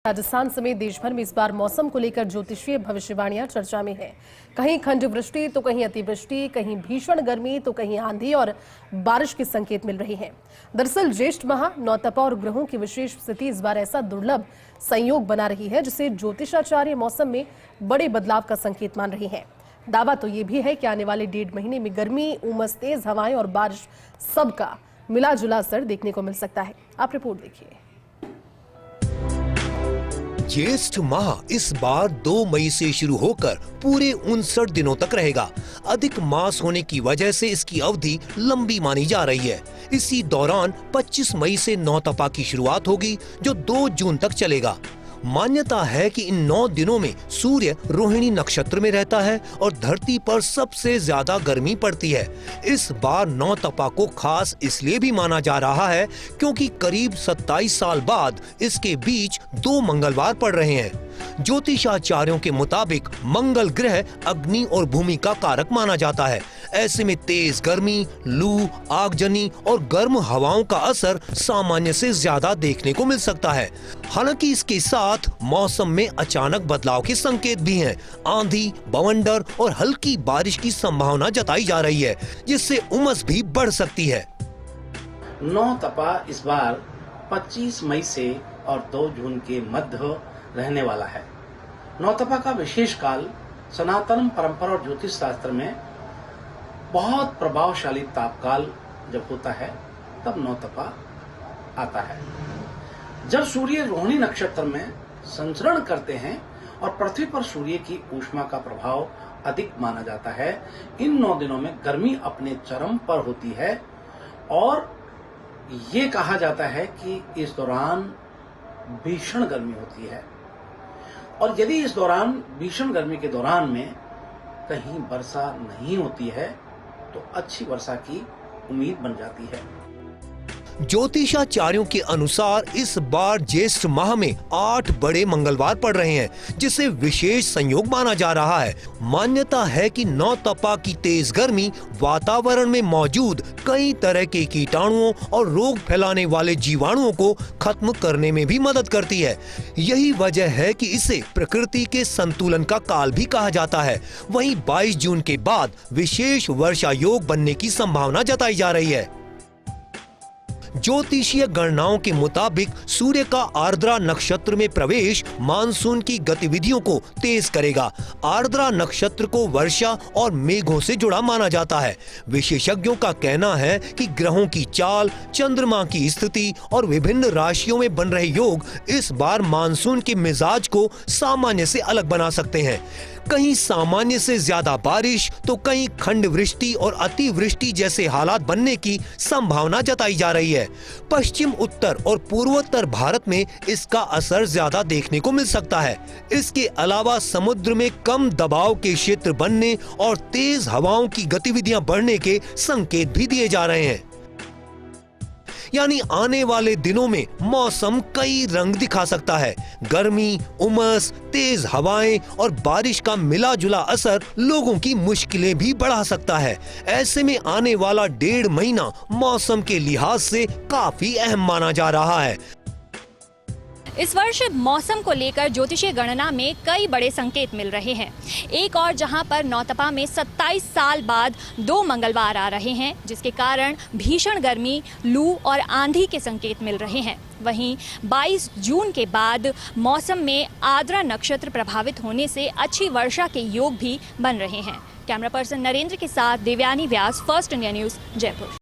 राजस्थान समेत देश भर में इस बार मौसम को लेकर ज्योतिषीय भविष्यवाणियां चर्चा में हैं। कहीं खंड वृष्टि तो कहीं अतिवृष्टि, कहीं भीषण गर्मी तो कहीं आंधी और बारिश के संकेत मिल रहे हैं। दरअसल ज्येष्ठ माह, नौतपा और ग्रहों की विशेष स्थिति इस बार ऐसा दुर्लभ संयोग बना रही है जिसे ज्योतिषाचार्य मौसम में बड़े बदलाव का संकेत मान रहे हैं। दावा तो ये भी है कि आने वाले 1.5 महीने में गर्मी, उमस, तेज हवाएं और बारिश सबका मिला जुला असर देखने को मिल सकता है। आप रिपोर्ट देखिए। ज्येष्ठ माह इस बार 2 मई से शुरू होकर पूरे 59 दिनों तक रहेगा। अधिक मास होने की वजह से इसकी अवधि लंबी मानी जा रही है। इसी दौरान 25 मई से नौतपा की शुरुआत होगी जो 2 जून तक चलेगा। मान्यता है कि इन 9 दिनों में सूर्य रोहिणी नक्षत्र में रहता है और धरती पर सबसे ज्यादा गर्मी पड़ती है। इस बार नौतपा को खास इसलिए भी माना जा रहा है क्योंकि करीब 27 साल बाद इसके बीच 2 मंगलवार पड़ रहे हैं। ज्योतिषाचार्यों के मुताबिक मंगल ग्रह अग्नि और भूमि का कारक माना जाता है। ऐसे में तेज गर्मी, लू, आगजनी और गर्म हवाओं का असर सामान्य से ज्यादा देखने को मिल सकता है। हालांकि इसके साथ मौसम में अचानक बदलाव के संकेत भी हैं। आंधी, बवंडर और हल्की बारिश की संभावना जताई जा रही है जिससे उमस भी बढ़ सकती है। नौतपा इस बार 25 मई से और 2 जून के मध्य रहने वाला है। नौतपा का विशेष काल सनातन परंपरा और ज्योतिष शास्त्र में बहुत प्रभावशाली तापकाल जब होता है तब नौतपा आता है। जब सूर्य रोहिणी नक्षत्र में संचरण करते हैं और पृथ्वी पर सूर्य की ऊष्मा का प्रभाव अधिक माना जाता है। इन 9 दिनों में गर्मी अपने चरम पर होती है और ये कहा जाता है कि इस दौरान भीषण गर्मी होती है और यदि इस दौरान भीषण गर्मी के दौरान में कहीं वर्षा नहीं होती है तो अच्छी वर्षा की उम्मीद बन जाती है। ज्योतिषाचार्यों के अनुसार इस बार ज्येष्ठ माह में 8 बड़े मंगलवार पड़ रहे हैं जिसे विशेष संयोग माना जा रहा है। मान्यता है कि नौतपा की तेज गर्मी वातावरण में मौजूद कई तरह के कीटाणुओं और रोग फैलाने वाले जीवाणुओं को खत्म करने में भी मदद करती है। यही वजह है कि इसे प्रकृति के संतुलन का काल भी कहा जाता है। वहीं 22 जून के बाद विशेष वर्षा योग बनने की संभावना जताई जा रही है। ज्योतिषीय गणनाओं के मुताबिक सूर्य का आर्द्रा नक्षत्र में प्रवेश मानसून की गतिविधियों को तेज करेगा। आर्द्रा नक्षत्र को वर्षा और मेघों से जुड़ा माना जाता है। विशेषज्ञों का कहना है कि ग्रहों की चाल, चंद्रमा की स्थिति और विभिन्न राशियों में बन रहे योग इस बार मानसून के मिजाज को सामान्य से अलग बना सकते हैं। कहीं सामान्य से ज्यादा बारिश तो कहीं खंड वृष्टि और अतिवृष्टि जैसे हालात बनने की संभावना जताई जा रही है। पश्चिम, उत्तर और पूर्वोत्तर भारत में इसका असर ज्यादा देखने को मिल सकता है। इसके अलावा समुद्र में कम दबाव के क्षेत्र बनने और तेज हवाओं की गतिविधियां बढ़ने के संकेत भी दिए जा रहे हैं। यानी आने वाले दिनों में मौसम कई रंग दिखा सकता है। गर्मी, उमस, तेज हवाएं और बारिश का मिला जुला असर लोगों की मुश्किलें भी बढ़ा सकता है। ऐसे में आने वाला 1.5 महीना मौसम के लिहाज से काफी अहम माना जा रहा है। इस वर्ष मौसम को लेकर ज्योतिषीय गणना में कई बड़े संकेत मिल रहे हैं। एक और जहां पर नौतपा में 27 साल बाद 2 मंगलवार आ रहे हैं जिसके कारण भीषण गर्मी, लू और आंधी के संकेत मिल रहे हैं। वहीं 22 जून के बाद मौसम में आर्द्रा नक्षत्र प्रभावित होने से अच्छी वर्षा के योग भी बन रहे हैं। कैमरा पर्सन नरेंद्र के साथ देवयानी व्यास, फर्स्ट इंडिया न्यूज़, जयपुर।